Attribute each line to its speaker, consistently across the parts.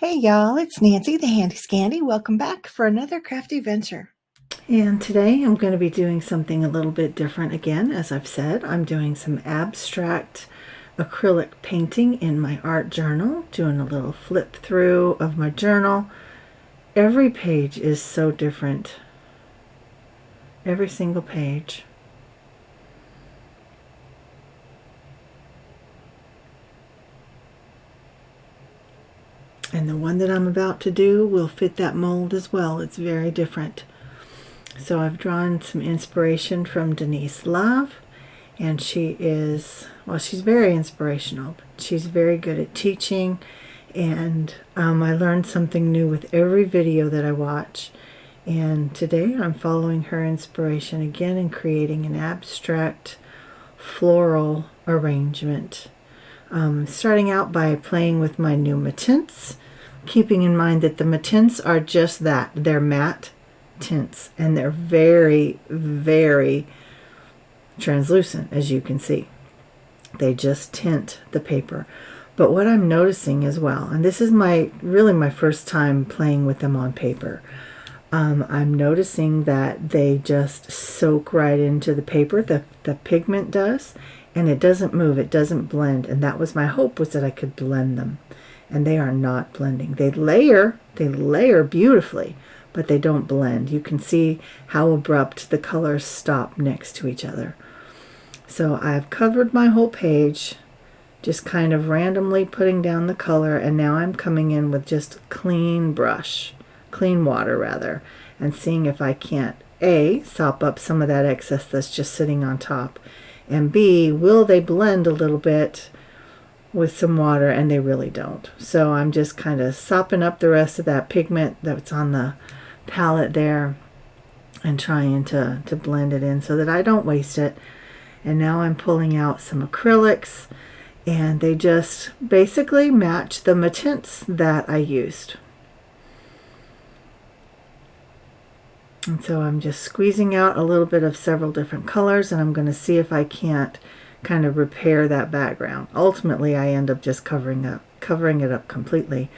Speaker 1: Hey y'all, it's Nancy the Handy Scandy. Welcome back for another crafty venture. And today I'm going to be doing something a little bit different again. As I've said, I'm doing some abstract acrylic painting in my art journal, doing a little flip through of my journal. Every page is so different. Every single page. And the one that I'm about to do will fit that mold as well. It's very different. So I've drawn some inspiration from Denise Love, and she is, well, she's very inspirational. She's very good at teaching, and I learned something new with every video that I watch. And today I'm following her inspiration again and creating an abstract floral arrangement. Starting out by playing with my new matints, keeping in mind that the matints are just that. They're matte tints, and they're very, very translucent, as you can see. They just tint the paper. But what I'm noticing as well, and this is really my first time playing with them on paper, I'm noticing that they just soak right into the paper, the pigment does, and it doesn't move, it doesn't blend. And that was my hope, was that I could blend them. And they are not blending. They layer beautifully, but they don't blend. You can see how abrupt the colors stop next to each other. So I've covered my whole page, just kind of randomly putting down the color, and now I'm coming in with just clean water rather, and seeing if I can't A, sop up some of that excess that's just sitting on top, and B, will they blend a little bit with some water, and they really don't. So I'm just kind of sopping up the rest of that pigment that's on the palette there and trying to blend it in so that I don't waste it. And now I'm pulling out some acrylics, and they just basically match the matints that I used. And so I'm just squeezing out a little bit of several different colors, and I'm going to see if I can't kind of repair that background. Ultimately, I end up just covering it up completely.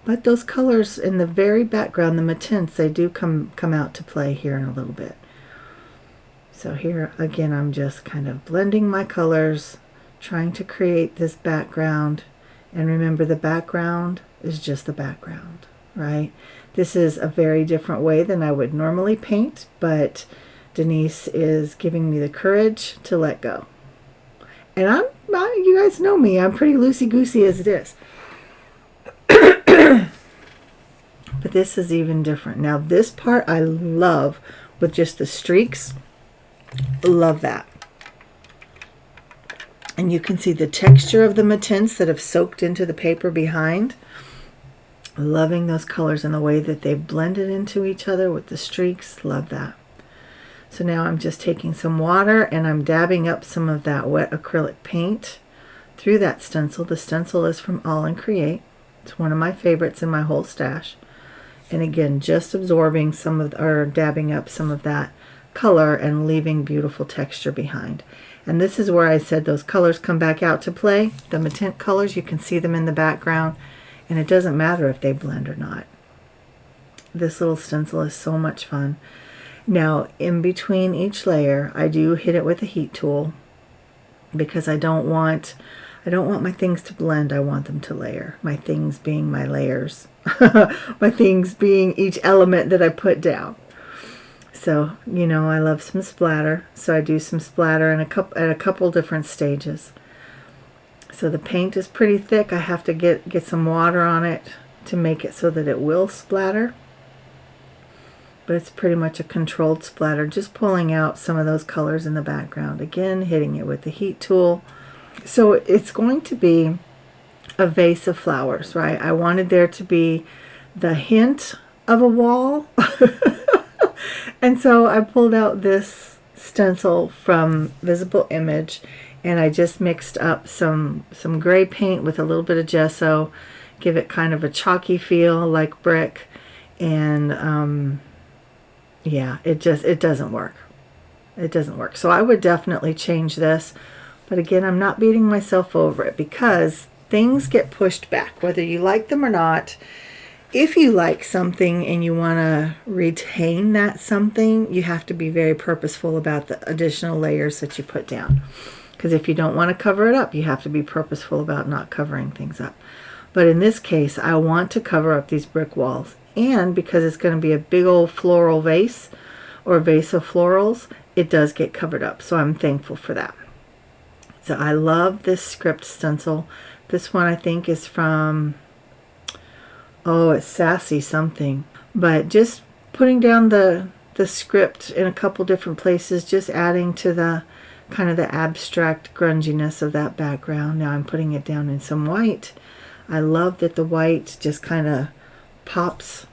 Speaker 1: But those colors in the very background, the matints, they do come out to play here in a little bit. So here again, I'm just kind of blending my colors, trying to create this background. And remember, the background is just the background, right? This is a very different way than I would normally paint, but Denise is giving me the courage to let go. And you guys know me, I'm pretty loosey-goosey as it is. But this is even different. Now this part I love, with just the streaks. Love that. And you can see the texture of the matints that have soaked into the paper behind. Loving those colors and the way that they've blended into each other with the streaks. Love that. So now I'm just taking some water and I'm dabbing up some of that wet acrylic paint through that stencil. The stencil is from All and Create. It's one of my favorites in my whole stash. And again, just absorbing or dabbing up some of that color and leaving beautiful texture behind. And this is where I said those colors come back out to play. The matint colors, you can see them in the background. And it doesn't matter if they blend or not. This little stencil is so much fun. Now, in between each layer, I do hit it with a heat tool because I don't want my things to blend. I want them to layer. My things being my layers. My things being each element that I put down. So, you know, I love some splatter. So I do some splatter at a couple different stages. So the paint is pretty thick. I have to get some water on it to make it so that it will splatter. But it's pretty much a controlled splatter, just pulling out some of those colors in the background. Again, hitting it with the heat tool. So it's going to be a vase of flowers, right? I wanted there to be the hint of a wall. And so I pulled out this stencil from Visible Image, and I just mixed up some gray paint with a little bit of gesso, give it kind of a chalky feel like brick, and yeah, it doesn't work. It doesn't work. So I would definitely change this, but again, I'm not beating myself over it because things get pushed back, whether you like them or not. If you like something and you want to retain that something, you have to be very purposeful about the additional layers that you put down. Because if you don't want to cover it up, you have to be purposeful about not covering things up. But in this case, I want to cover up these brick walls. And because it's going to be a big old floral vase or vase of florals, it does get covered up. So I'm thankful for that. So I love this script stencil. This one I think is from, oh, it's Sassy something. But just putting down the script in a couple different places, just adding to the kind of the abstract grunginess of that background. Now I'm putting it down in some white. I love that the white just kind of pops.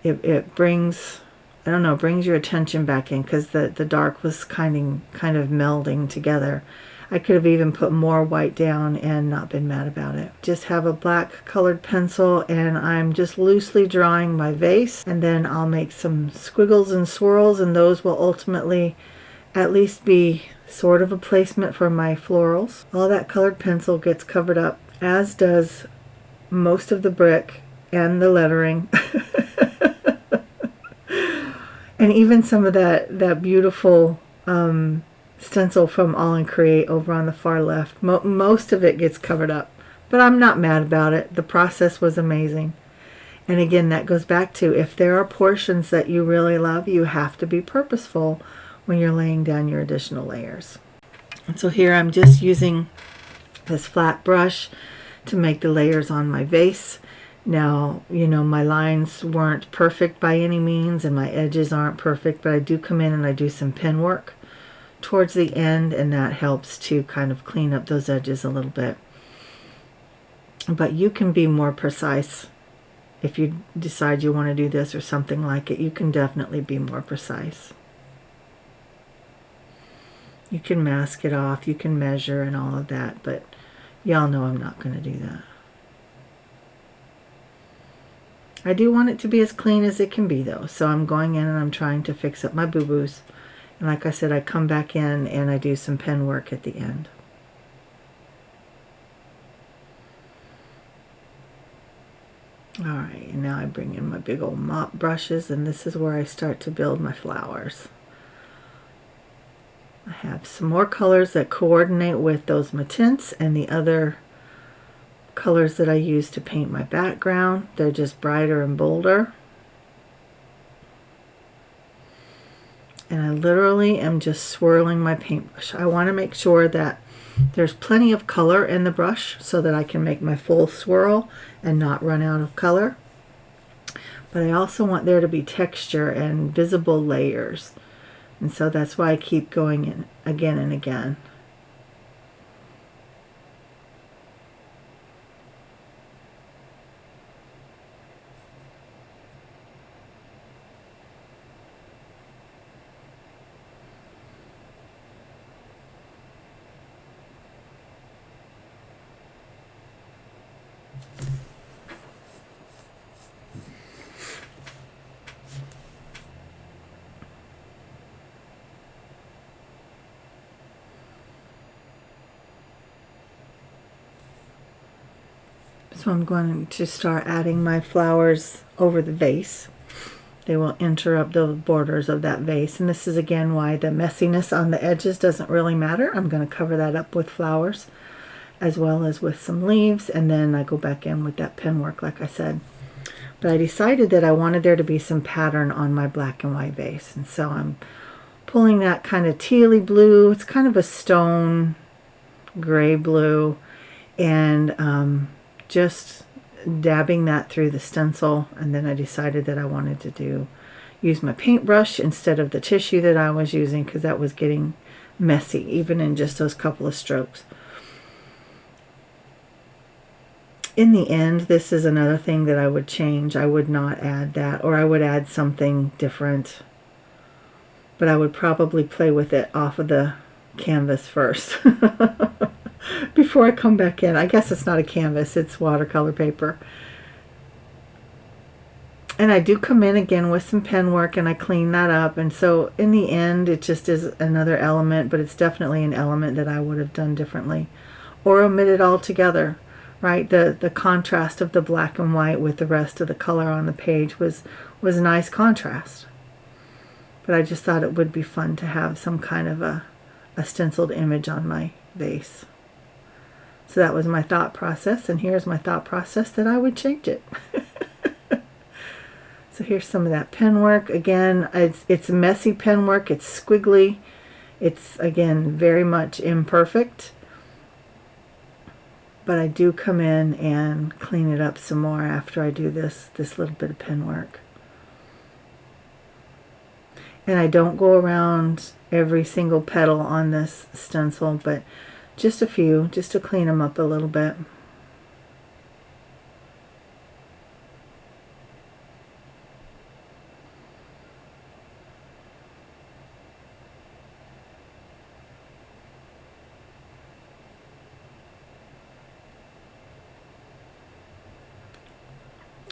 Speaker 1: It brings, I don't know, brings your attention back in, because the dark was kind of melding together. I could have even put more white down and not been mad about it. Just have a black colored pencil, and I'm just loosely drawing my vase, and then I'll make some squiggles and swirls, and those will ultimately at least be sort of a placement for my florals. All that colored pencil gets covered up, as does most of the brick and the lettering. And even some of that beautiful stencil from All in Create over on the far left. Most of it gets covered up, but I'm not mad about it. The process was amazing. And again, that goes back to, if there are portions that you really love, you have to be purposeful when you're laying down your additional layers. And so here I'm just using this flat brush to make the layers on my vase. Now, you know, my lines weren't perfect by any means, and my edges aren't perfect, but I do come in and I do some pen work towards the end, and that helps to kind of clean up those edges a little bit. But you can be more precise if you decide you want to do this or something like it. You can definitely be more precise. You can mask it off, you can measure and all of that, but y'all know I'm not going to do that. I do want it to be as clean as it can be though, so I'm going in and I'm trying to fix up my boo-boos. And like I said, I come back in and I do some pen work at the end. Alright, and now I bring in my big old mop brushes, and this is where I start to build my flowers. I have some more colors that coordinate with those matints and the other colors that I use to paint my background. They're just brighter and bolder. And I literally am just swirling my paintbrush. I want to make sure that there's plenty of color in the brush so that I can make my full swirl and not run out of color. But I also want there to be texture and visible layers. And so that's why I keep going in again and again. So I'm going to start adding my flowers over the vase. They will interrupt the borders of that vase. And this is again why the messiness on the edges doesn't really matter. I'm going to cover that up with flowers as well as with some leaves. And then I go back in with that pen work like I said. But I decided that I wanted there to be some pattern on my black and white vase. And so I'm pulling that kind of tealy blue. It's kind of a stone gray blue. And just dabbing that through the stencil, and then I decided that I wanted to use my paintbrush instead of the tissue that I was using, because that was getting messy even in just those couple of strokes. In the end, this is another thing that I would change. I would not add that, or I would add something different, but I would probably play with it off of the canvas first. Before I come back in. I guess it's not a canvas, it's watercolor paper. And I do come in again with some pen work and I clean that up. And so in the end, it just is another element, but it's definitely an element that I would have done differently or omitted altogether. right? The contrast of the black and white with the rest of the color on the page was a nice contrast. But I just thought it would be fun to have some kind of a stenciled image on my vase. So that was my thought process, and here's my thought process that I would change it. So here's some of that pen work. Again, it's messy pen work. It's squiggly. It's, again, very much imperfect. But I do come in and clean it up some more after I do this little bit of pen work. And I don't go around every single petal on this stencil, but just a few, just to clean them up a little bit.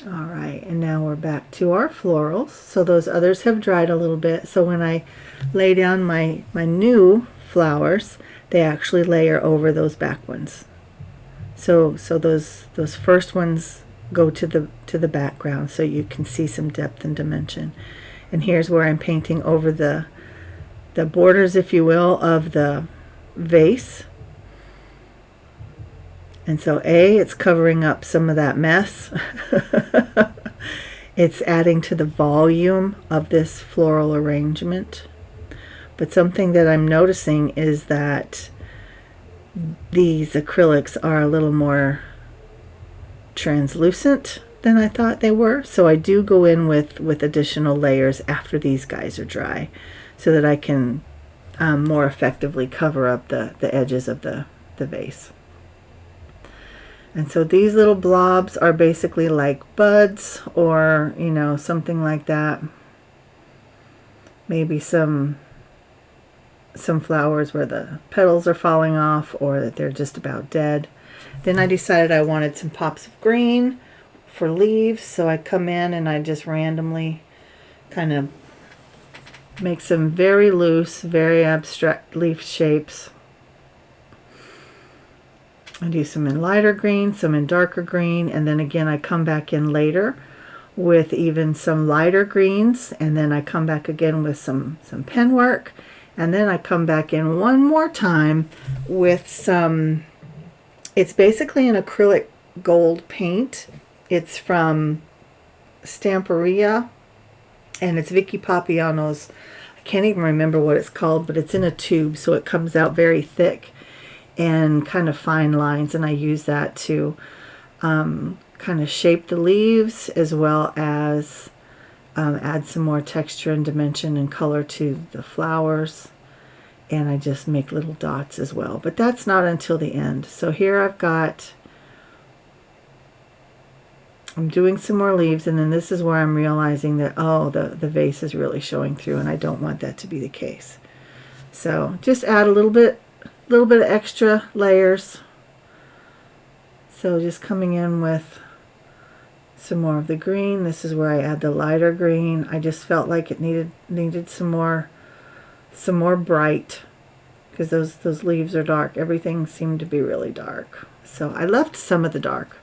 Speaker 1: All right, and now we're back to our florals. So those others have dried a little bit. So when I lay down my new flowers, they actually layer over those back ones. So those first ones go to the background, so you can see some depth and dimension. And here's where I'm painting over the borders, if you will, of the vase. And so it's covering up some of that mess. It's adding to the volume of this floral arrangement. But something that I'm noticing is that these acrylics are a little more translucent than I thought they were. So I do go in with additional layers after these guys are dry, so that I can more effectively cover up the edges of the vase. And so these little blobs are basically like buds, or, you know, something like that. Maybe some flowers where the petals are falling off, or that they're just about dead. Then I decided I wanted some pops of green for leaves, so I come in and I just randomly kind of make some very loose, very abstract leaf shapes. I do some in lighter green, some in darker green, and then again I come back in later with even some lighter greens, and then I come back again with some pen work, and then I come back in one more time with some, it's basically an acrylic gold paint. It's from Stamperia, and it's Vicky Papiano's, I can't even remember what it's called, but it's in a tube, so it comes out very thick and kind of fine lines, and I use that to kind of shape the leaves, as well as add some more texture and dimension and color to the flowers. And I just make little dots as well, but that's not until the end. So here I'm doing some more leaves, and then this is where I'm realizing that, oh, the vase is really showing through, and I don't want that to be the case. So just add a little bit of extra layers. So just coming in with some more of the green. This is where I add the lighter green. I just felt like it needed some more bright, because those leaves are dark. Everything seemed to be really dark. So I left some of the dark.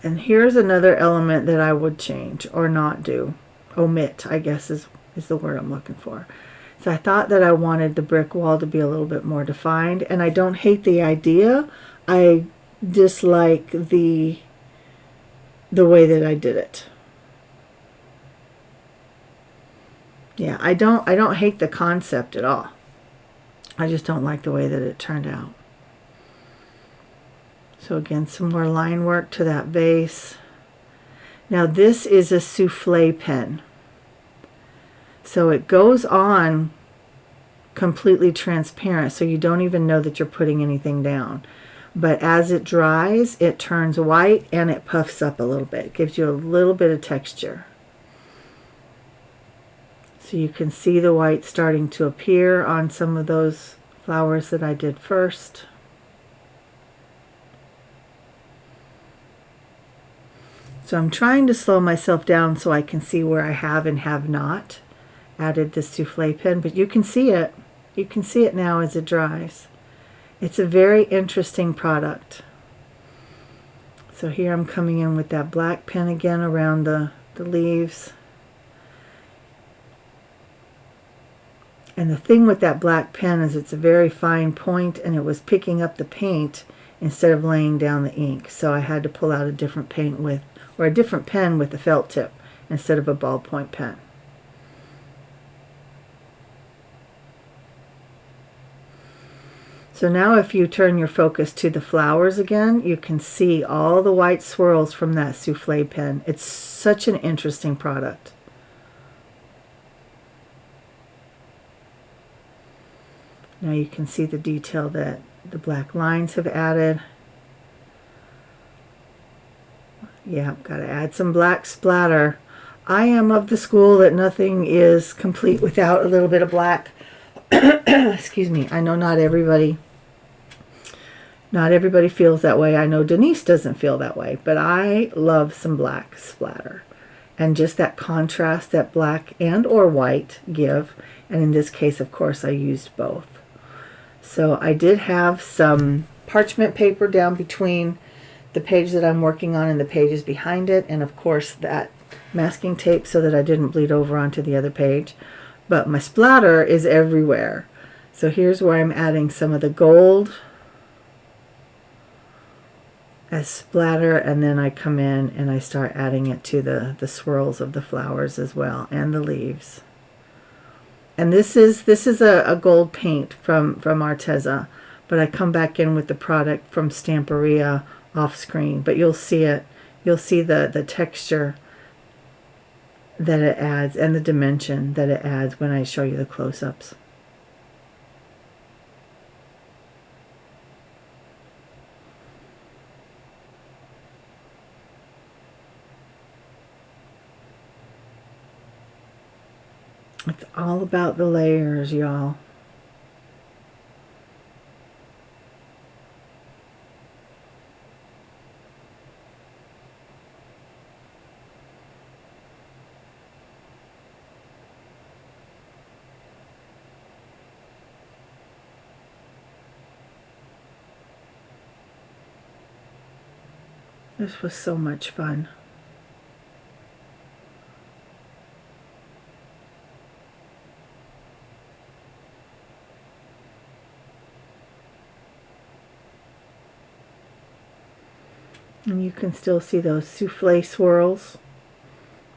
Speaker 1: And here's another element that I would change or not do. Omit, I guess is the word I'm looking for. So I thought that I wanted the brick wall to be a little bit more defined, and I don't hate the idea. I dislike the way that I did it. Yeah, I don't hate the concept at all. I just don't like the way that it turned out. So again, some more line work to that vase. Now this is a souffle pen. So it goes on completely transparent, so you don't even know that you're putting anything down. But as it dries, it turns white and it puffs up a little bit. It gives you a little bit of texture. So you can see the white starting to appear on some of those flowers that I did first. So I'm trying to slow myself down so I can see where I have and have not added this souffle pen, but you can see it. You can see it now as it dries. It's a very interesting product. So here I'm coming in with that black pen again around the leaves. And the thing with that black pen is it's a very fine point, and it was picking up the paint instead of laying down the ink. So I had to pull out a different paint with, or a different pen with a felt tip instead of a ballpoint pen. So now if you turn your focus to the flowers again, you can see all the white swirls from that souffle pen. It's such an interesting product. Now you can see the detail that the black lines have added. Yeah, got to add some black splatter. I am of the school that nothing is complete without a little bit of black. Excuse me. I know not everybody feels that way. I know Denise doesn't feel that way, but I love some black splatter. And just that contrast that black and or white give. And in this case, of course, I used both. So I did have some parchment paper down between the page that I'm working on and the pages behind it, and of course that masking tape so that I didn't bleed over onto the other page. But my splatter is everywhere. So here's where I'm adding some of the gold as splatter, and then I come in and I start adding it to the swirls of the flowers as well, and the leaves. And this is a gold paint from Arteza, but I come back in with the product from Stamperia off screen. But you'll see it. You'll see the texture that it adds and the dimension that it adds when I show you the close-ups. It's all about the layers, y'all. This was so much fun. And you can still see those souffle swirls.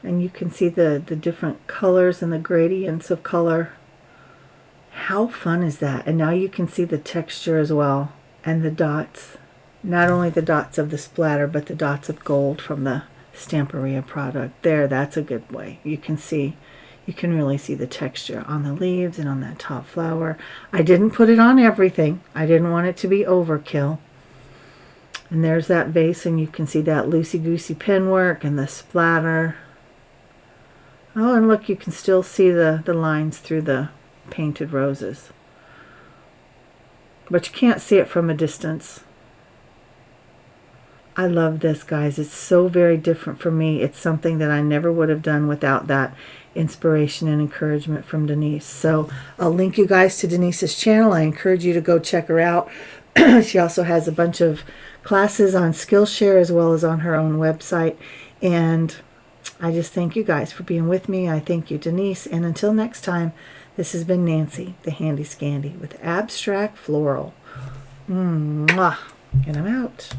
Speaker 1: And you can see the different colors and the gradients of color. How fun is that? And now you can see the texture as well. And the dots. Not only the dots of the splatter, but the dots of gold from the Stamperia product. There, that's a good way. You can really see the texture on the leaves and on that top flower. I didn't put it on everything. I didn't want it to be overkill. And there's that vase, and you can see that loosey-goosey pen work and the splatter. Oh, and look, you can still see the lines through the painted roses. But you can't see it from a distance. I love this, guys. It's so very different for me. It's something that I never would have done without that inspiration and encouragement from Denise. So I'll link you guys to Denise's channel. I encourage you to go check her out. She also has a bunch of classes on Skillshare as well as on her own website. And I just thank you guys for being with me. I thank you, Denise. And until next time, this has been Nancy, the Handy Scandy, with Abstract Floral. Mwah. And I'm out.